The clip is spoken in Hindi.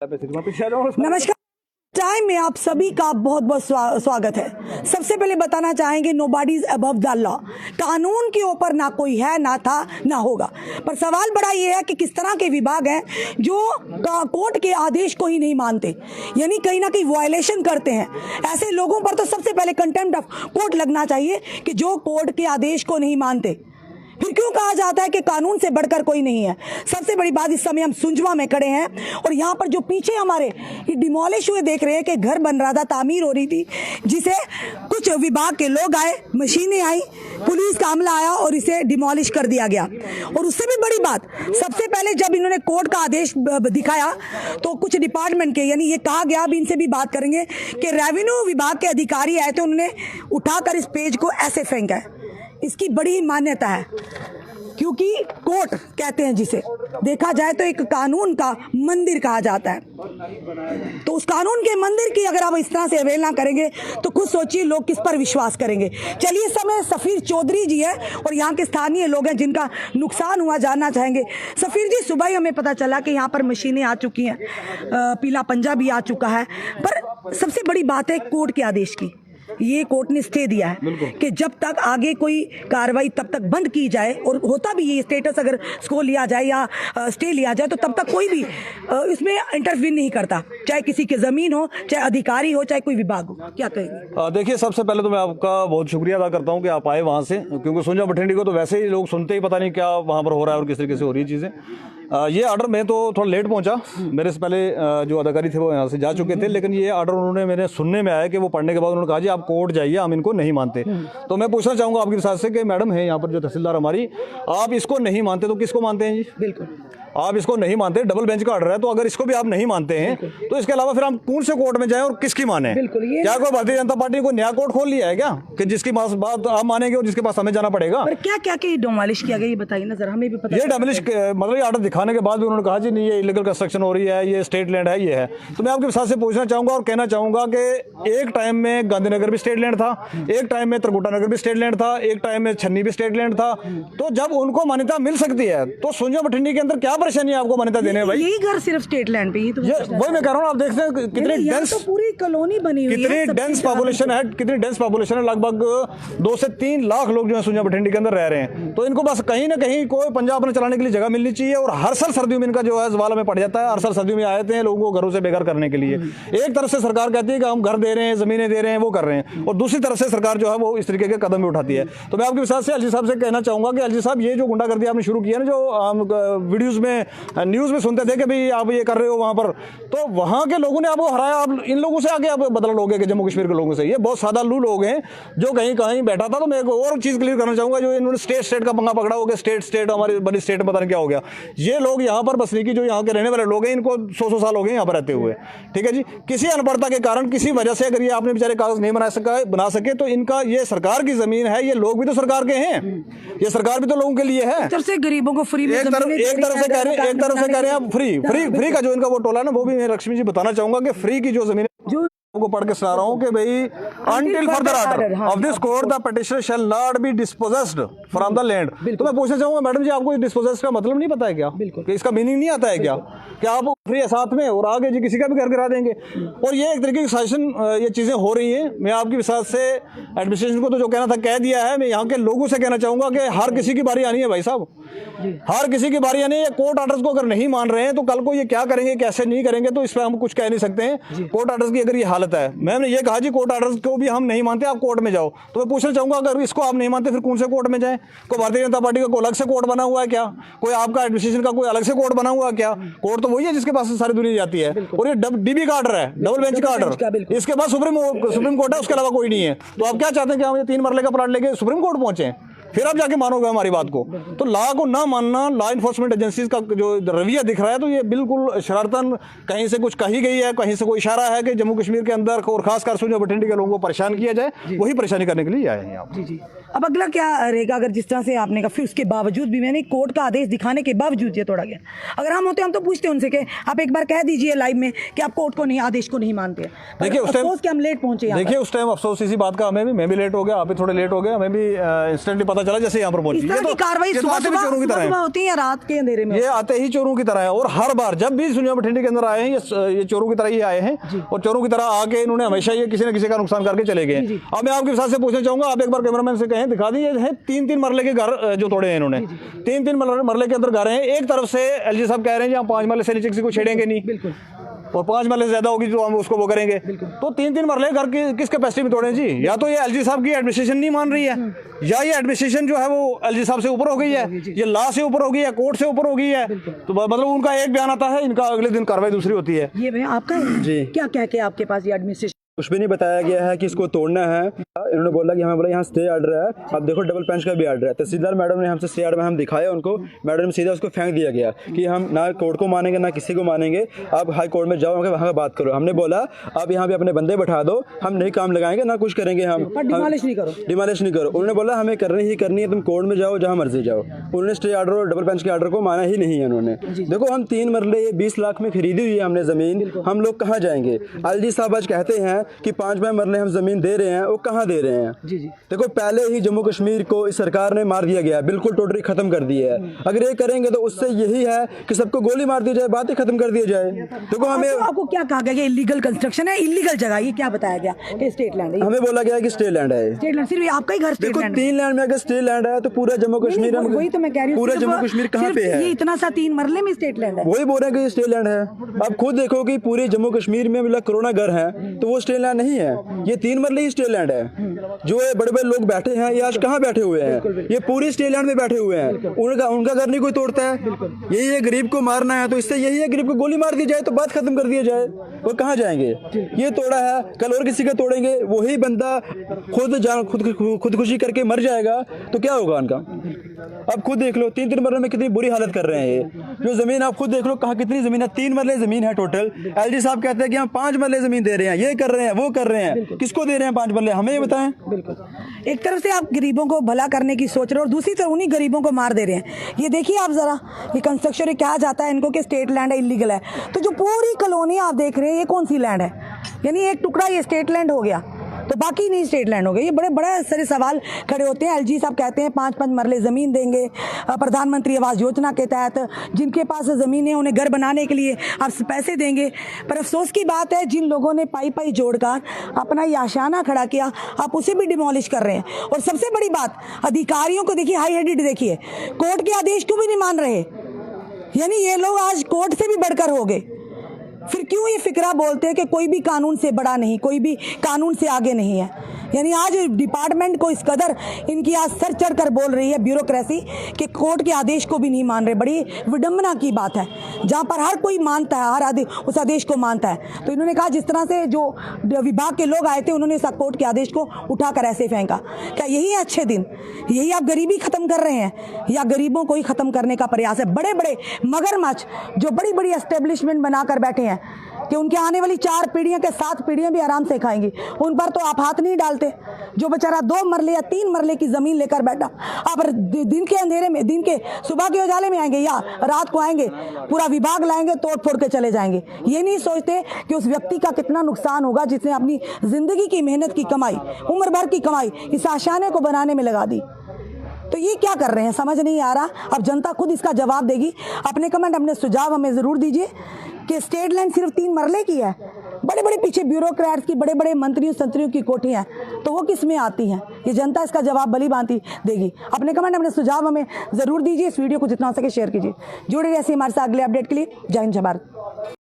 नमस्कार। टाइम में आप सभी का बहुत बहुत स्वागत है। सबसे पहले बताना चाहेंगे nobody is above the law. कानून के ऊपर ना कोई है, ना था, ना होगा। पर सवाल बड़ा ये है कि किस तरह के विभाग हैं जो कोर्ट के आदेश को ही नहीं मानते, यानी कहीं ना कहीं वायलेशन करते हैं। ऐसे लोगों पर तो सबसे पहले कंटेम्प्ट ऑफ कोर्ट लगना चाहिए कि जो कोर्ट के आदेश को नहीं मानते। फिर क्यों कहा जाता है कि कानून से बढ़कर कोई नहीं है? सबसे बड़ी बात, इस समय हम सुंजवा में खड़े हैं और यहाँ पर जो पीछे हमारे ये डिमोलिश हुए देख रहे हैं कि घर बन रहा था, तामीर हो रही थी, जिसे कुछ विभाग के लोग आए, मशीनें आई, पुलिस का अमला आया और इसे डिमोलिश कर दिया गया। और उससे भी बड़ी बात, सबसे पहले जब इन्होंने कोर्ट का आदेश दिखाया तो कुछ डिपार्टमेंट के, यानी ये कहा गया, अब इनसे भी बात करेंगे, कि रेवेन्यू विभाग के अधिकारी आए थे, उन्होंने उठाकर इस पेज को ऐसे फेंका है। इसकी बड़ी मान्यता है, क्योंकि कोर्ट कहते हैं जिसे, देखा जाए तो एक कानून का मंदिर कहा जाता है। तो उस कानून के मंदिर की अगर आप इस तरह से अवहेलना करेंगे तो खुद सोचिए लोग किस पर विश्वास करेंगे। चलिए, इस समय सफीर चौधरी जी है और यहाँ के स्थानीय लोग हैं जिनका नुकसान हुआ, जानना चाहेंगे। सफीर जी, सुबह ही हमें पता चला कि यहाँ पर मशीनें आ चुकी हैं, पीला पंजा भी आ चुका है, पर सबसे बड़ी बात है कोर्ट के आदेश की। ये कोर्ट ने स्टे दिया है कि जब तक आगे कोई कार्रवाई तब तक बंद की जाए, और होता भी ये स्टेटस अगर इसको लिया जाए या स्टे लिया जाए तो तब तक कोई भी इसमें इंटरवीन नहीं करता, चाहे किसी की जमीन हो, चाहे अधिकारी हो, चाहे कोई विभाग हो। क्या कहेंगे? देखिए, सबसे पहले तो मैं आपका बहुत शुक्रिया अदा करता हूं कि आप आए वहां से, क्योंकि सुंजा बठिंडी को तो वैसे ही लोग सुनते ही पता नहीं क्या वहां पर हो रहा है और किस तरीके से हो रही है चीजें। ये ऑर्डर मैं तो थोड़ा लेट पहुंचा, मेरे से पहले जो अधिकारी थे वो यहाँ से जा चुके थे, लेकिन ये ऑर्डर उन्होंने मेरे सुनने में आया कि वो पढ़ने के बाद उन्होंने कहा जी आप कोर्ट जाइए, हम इनको नहीं मानते। तो मैं पूछना चाहूंगा आपके साथ से कि मैडम है यहाँ पर जो तहसीलदार हमारी, आप इसको नहीं मानते तो किसको मानते हैं जी? बिल्कुल, आप इसको नहीं मानते, डबल बेंच का ऑर्डर है, तो अगर इसको भी आप नहीं मानते हैं तो इसके अलावा फिर हम कौन से कोर्ट में जाएं और किसकी माने? क्या कोई भारतीय जनता पार्टी को नया कोर्ट खोल लिया है क्या कि जिसकी बात आप मानेंगे और जिसके पास हमें जाना पड़ेगा? पर क्या क्या कि डिमोलिश किया गया, ये बताइए ना जरा, हमें भी पता। ये डिमोलिश मतलब ये ऑर्डर दिखाने के बाद भी उन्होंने कहा जी नहीं, ये इलीगल कंस्ट्रक्शन हो रही है, ये स्टेट लैंड है, ये है। तो मैं आपके साथ से पूछना चाहूंगा और कहना चाहूंगा कि एक टाइम में गांधीनगर भी स्टेट लैंड था, एक टाइम में त्रिकुटा नगर भी स्टेट लैंड था, एक टाइम में छन्नी भी स्टेट लैंड था। तो जब उनको मान्यता मिल सकती है तो सुंजा बठिंडी के अंदर क्या परेशानी है आपको मान्यता देने? भाई यही घर सिर्फ स्टेट लैंड पे ही तो, वही मैं कह रहा हूँ। आप देखते हैं कितनी डेंस, तो पूरी कॉलोनी बनी हुई है, कितनी डेंस पॉपुलेशन है, कितनी डेंस पॉपुलेशन है। लगभग 2 से 3 लाख लोग जो है सुंजा बठिंडी के अंदर रह रहे हैं। तो इनको बस कहीं ना कहीं कोई पंजाब में चलाने के लिए जगह मिलनी चाहिए। और हर साल सर्दियों में इनका जो है जवाला में पड़ जाता है। हर साल सर्दियों में आते हैं लोगों को घरों से बेघर करने के लिए। एक तरफ से सरकार कहती है कि हम घर दे रहे हैं, जमीनें दे रहे हैं, वो कर रहे हैं, और दूसरी तरफ से सरकार जो है वो इस तरीके के कदम भी उठाती है। तो मैं आपके विश्वास से एलजी साहब से कहना चाहूंगा कि एलजी साहब, ये जो गुंडागर्दी आपने शुरू किया ना, जो वीडियोज में न्यूज में सुनते थे कि भाई आप ये कर रहे हो वहां पर, तो वहां के लोगों ने आपको हराया, आप इन लोगों से आगे आप बदला लोगे कि जम्मू कश्मीर के लोगों से? ये बहुत सादा लू लोग हैं जो कहीं कहीं बैठा था। तो मैं एक और चीज क्लियर करना चाहूंगा, जो इन्होंने स्टेट का पंगा पकड़ा हो गया, स्टेट हमारी बड़ी स्टेट में पता नहीं क्या हो गया। ये लोग यहाँ पर बसने की, जो यहाँ के रहने वाले लोग हैं, इनको 100 साल हो गए यहाँ पर रहते हुए, ठीक है जी। किसी अनपढ़ता के कारण, किसी वजह से अगर ये आपने बेचारे कागज नहीं बना सके तो इनका, ये सरकार की जमीन है, ये लोग भी तो सरकार के हैं, ये सरकार भी तो लोगों के लिए है। एक तरफ से गरीबों को फ्री में, एक तरफ से कह रहे हैं फ्री का जो इनका वो टोला है ना, वो भी मैं लक्ष्मी जी बताना चाहूंगा कि फ्री की जो जमीन जो को पढ़ के सुना रहा हूं कि भाई until further order of this court the petitioner shall not be dispossessed from the land. तो मैं पूछना चाहूंगा मैडम जी, आपको डिस्पोजेस्ड का मतलब नहीं पता है क्या? कि इसका मीनिंग नहीं आता है क्या कि आप फ्री है साथ में और आगे जी किसी का भी घर गिरा देंगे? और ये एक तरीके की शासन, ये चीजें हो रही हैं। मैं आपके विश्वास से एडमिनिस्ट्रेशन को तो जो कहना था कह दिया है। मैं यहाँ के लोगों से कहना चाहूंगा कि हर किसी की बारी आनी है भाई साहब, हर किसी की बारी आनी है। कोर्ट ऑर्डर्स को अगर नहीं मान रहे हैं तो कल को ये क्या करेंगे, कैसे नहीं करेंगे, तो इस पर हम कुछ कह नहीं सकते हैं। कोर्ट ऑर्डर्स की अगर ये हालत है, मैंने ये कहा जी कोर्ट ऑर्डर्स को भी हम नहीं मानते, आप कोर्ट में जाओ। तो मैं पूछना चाहूंगा, अगर इसको आप नहीं मानते फिर कौन से कोर्ट में जाएं? कोई भारतीय जनता पार्टी का कोई अलग से कोर्ट बना हुआ है क्या? कोई आपका एडमिनिस्ट्रेशन का कोई अलग से कोर्ट बना हुआ है क्या? कोर्ट तो वही है जिसके पास सारी दुनिया जाती है। और ये डीबी का ऑर्डर है, डबल बेंच का ऑर्डर, इसके बाद सुप्रीम कोर्ट है, उसके अलावा कोई नहीं है। तो आप क्या चाहते हैं कि हम ये 3 मरले का प्लाट लेके सुप्रीम कोर्ट पहुंचे, फिर आप जाके मानोगे हमारी बात को? तो लॉ को ना मानना, लॉ इन्फोर्समेंट एजेंसीज का जो रवैया दिख रहा है, तो ये बिल्कुल शरारतन कहीं से कुछ कही गई है, कहीं से कोई इशारा है कि जम्मू कश्मीर के अंदर और खासकर सुंजा बठिंडी के लोगों को परेशान किया जाए। वही परेशानी करने के लिए आए हैं आप। जी। अब अगला क्या रहेगा अगर जिस तरह से आपने कहा, फिर उसके बावजूद भी मैंने कोर्ट का आदेश दिखाने के बावजूद ये तोड़ा गया। अगर हम होते हम तो पूछते उनसे कि आप एक बार कह दीजिए लाइव में कि आप कोर्ट को नहीं, आदेश को नहीं मानते। देखिए उस टाइम कि हम लेट पहुंचे। देखिए उस टाइम अफसोस इसी बात का हमें भी, मैं भी लेट हो गया, आप भी थोड़े लेट हो गए, हमें भी इंस्टेंटली पता चला जैसे यहाँ पर पहुंची। इस तरह की कार्रवाई चोरों की तरह होती है या रात के अंधेरे में? ये आते ही चोरों की तरह है, और हर बार जब भी दुनिया बठिंडे के अंदर आए हैं ये चोरों की तरह ही आए हैं, और चोरों की तरह आके इन्होंने हमेशा ये किसी न किसी का नुकसान करके चले गए। अब मैं आपके साथ से पूछना चाहूंगा, आप एक बार कैमरामैन से कहें दिखा दी, ये 3-3 मरले के घर जो तोड़े हैं इन्होंने, 3-3 मरले के अंदर घर हैं। एक तरफ से एलजी साहब कह रहे हैं हम 5 मरले से नीचे किसी को छेड़ेंगे नहीं, और 5 मरले से ज्यादा होगी तो हम उसको वो करेंगे। तो 3-3 मरले घर की किस कैपेसिटी में तोड़े जी? या तो ये एलजी साहब की एडमिनिस्ट्रेशन नहीं मान रही है, या ये एडमिनिस्ट्रेशन जो है वो एलजी साहब से ऊपर हो गई है, ये लॉ से ऊपर हो गई है, कोर्ट से ऊपर हो गई है। तो मतलब उनका एक बयान आता है, इनका अगले दिन कार्रवाई दूसरी होती है। ये भैया आपका है? जी। क्या कह के आपके पास ये एडमिनिस्ट्रेशन? कुछ भी नहीं बताया गया है कि इसको तोड़ना है। इन्होंने बोला कि हमें बोला यहाँ स्टे ऑर्डर है, अब देखो डबल बेंच का भी ऑर्डर है। तहसीलदार मैडम ने हमसे स्टे ऑर्डर में हम दिखाया उनको, मैडम ने सीधा उसको फेंक दिया गया कि हम ना कोर्ट को मानेंगे ना किसी को मानेंगे, आप हाई कोर्ट में जाओ वहाँ बात करो। हमने बोला आप यहाँ पे अपने बंदे बैठा दो, हम नहीं काम लगाएंगे ना कुछ करेंगे, हम डिमोलिश नहीं करो, डिमोलिश नहीं करो। उन्होंने बोला हमें करनी ही करनी है, तुम कोर्ट में जाओ जहाँ मर्जी जाओ। उन्होंने स्टे ऑर्डर और डबल बेंच के ऑर्डर को माना ही नहीं है उन्होंने। देखो हम 3 मरले 20 लाख में खरीदी हुई है हमने जमीन, हम लोग कहाँ जाएंगे? एलजी साहब आज कहते हैं कि 5 मरले हम जमीन दे रहे हैं, वो कहाँ दे रहे हैं? जी जी। देखो पहले ही जम्मू कश्मीर को इस सरकार ने मार दिया गया, बिल्कुल टोटली खत्म कर दिया है। अगर ये करेंगे तो उससे यही है कि सबको गोली मार दी जाए, बात ही खत्म कर दी जाए। देखो हमें आपको क्या कहा गया? इलीगल कंस्ट्रक्शन है, इलीगल जगह, ये क्या बताया गया कि स्टेट लैंड है? हमें बोला गया कि स्टेट लैंड है। स्टेट लैंड सिर्फ आपका ही घर स्टेट देखो लैंड? 3 लैंड में अगर स्टेट लैंड है तो पूरा जम्मू कश्मीर, वही तो मैं कह रही हूँ, पूरा जम्मू कश्मीर कहाँ पे है? ये इतना सा 3 मरले में स्टेट लैंड है, वही बोल रहे हैं कि ये स्टेट लैंड है। अब खुद देखो कि पूरे जम्मू कश्मीर में मतलब करोड़ों घर हैं, तो वो स्टेट लैंड नहीं है, ये 3 मरले ही स्टेट लैंड है। जो ये बड़े बड़े लोग बैठे हैं ये आज कहाँ बैठे हुए हैं? ये पूरी स्टेट लैंड में बैठे हुए हैं, उनका घर नहीं कोई तोड़ता है। यही है गरीब को मारना है, तो इससे यही है गरीब को गोली मार दी जाए तो बात खत्म कर दिया जाए, वो कहाँ जाएंगे? ये तोड़ा है, कल और किसी का तोड़ेंगे, वही बंदा खुदकुशी करके मर जाएगा तो क्या होगा उनका? अब खुद देख लो 3-3 मरले में कितनी बुरी हालत कर रहे हैं ये। जो जमीन आप खुद देख लो कहाँ कितनी जमीन है, 3 मरले जमीन है टोटल। एलजी साहब कहते हैं कि हम 5 मरले जमीन दे रहे हैं, ये कर रहे हैं वो कर रहे हैं, किसको दे रहे हैं 5 मरले? हमें ये बताएं। बिल्कुल, एक तरफ से आप गरीबों को भला करने की सोच रहे हो और दूसरी तरफ उन्हीं गरीबों को मार दे रहे हैं। ये देखिए आप जरा, ये कंस्ट्रक्शन कहा जाता है इनको कि स्टेट लैंड है, इलीगल है, तो जो पूरी कॉलोनी आप देख रहे हैं ये कौन सी लैंड है? यानी एक टुकड़ा ये स्टेट लैंड हो गया तो बाकी नहीं स्टेट लैंड हो गया। ये बड़े सारे सवाल खड़े होते हैं। एलजी साहब कहते हैं 5-5 मरले ज़मीन देंगे प्रधानमंत्री आवास योजना के तहत, जिनके पास ज़मीन है उन्हें घर बनाने के लिए आप पैसे देंगे। पर अफसोस की बात है जिन लोगों ने पाई जोड़कर अपना ये आशाना खड़ा किया, आप उसे भी डिमोलिश कर रहे हैं। और सबसे बड़ी बात, अधिकारियों को देखिए, हाई हेडेड देखिए, कोर्ट के आदेश को भी नहीं मान रहे। यानी ये लोग आज कोर्ट से भी बढ़कर हो गए। फिर क्यों ये फिक्रा बोलते हैं कि कोई भी कानून से बड़ा नहीं, कोई भी कानून से आगे नहीं है? यानी आज डिपार्टमेंट को इस कदर इनकी आज सर चढ़ कर बोल रही है ब्यूरोक्रेसी कि कोर्ट के आदेश को भी नहीं मान रहे। बड़ी विडंबना की बात है, जहां पर हर कोई मानता है, हर उस आदेश को मानता है। तो इन्होंने कहा जिस तरह से जो विभाग के लोग आए थे उन्होंने इस कोर्ट के आदेश को उठाकर ऐसे फेंका। क्या यही है अच्छे दिन? यही आप गरीबी खत्म कर रहे हैं या गरीबों को ही खत्म करने का प्रयास है? बड़े बड़े मगरमच्छ जो बड़ी बड़ी एस्टेब्लिशमेंट बनाकर बैठे हैं कि उनके आने वाली 4 पीढ़ियां के 7 पीढ़ियां भी आराम से खाएंगी, उन पर तो आप हाथ नहीं डालते। जो बेचारा 2 मरले या 3 मरले की जमीन लेकर बैठा, आप दिन के अंधेरे में, दिन के सुबह के उजाले में आएंगे या रात को आएंगे, पूरा विभाग लाएंगे, तोड़ फोड़ के चले जाएंगे। ये नहीं सोचते कि उस व्यक्ति का कितना नुकसान होगा जिसने अपनी जिंदगी की मेहनत की कमाई, उम्र भर की कमाई इस आशाने को बनाने में लगा दी। तो ये क्या कर रहे हैं समझ नहीं आ रहा। अब जनता खुद इसका जवाब देगी। अपने कमेंट, अपने सुझाव हमें ज़रूर दीजिए कि स्टेट लैंड सिर्फ 3 मरले की है, बड़े बड़े पीछे ब्यूरोक्रेट्स की, बड़े बड़े मंत्रियों संतरियों की कोठियाँ, तो वो किस में आती हैं? ये जनता इसका जवाब भली भांति देगी। अपने कमेंट, अपने सुझाव हमें ज़रूर दीजिए। इस वीडियो को जितना हो सके शेयर कीजिए। जुड़े रहिए हमारे साथ अगले अपडेट के लिए। जय हिंद, जय भारत।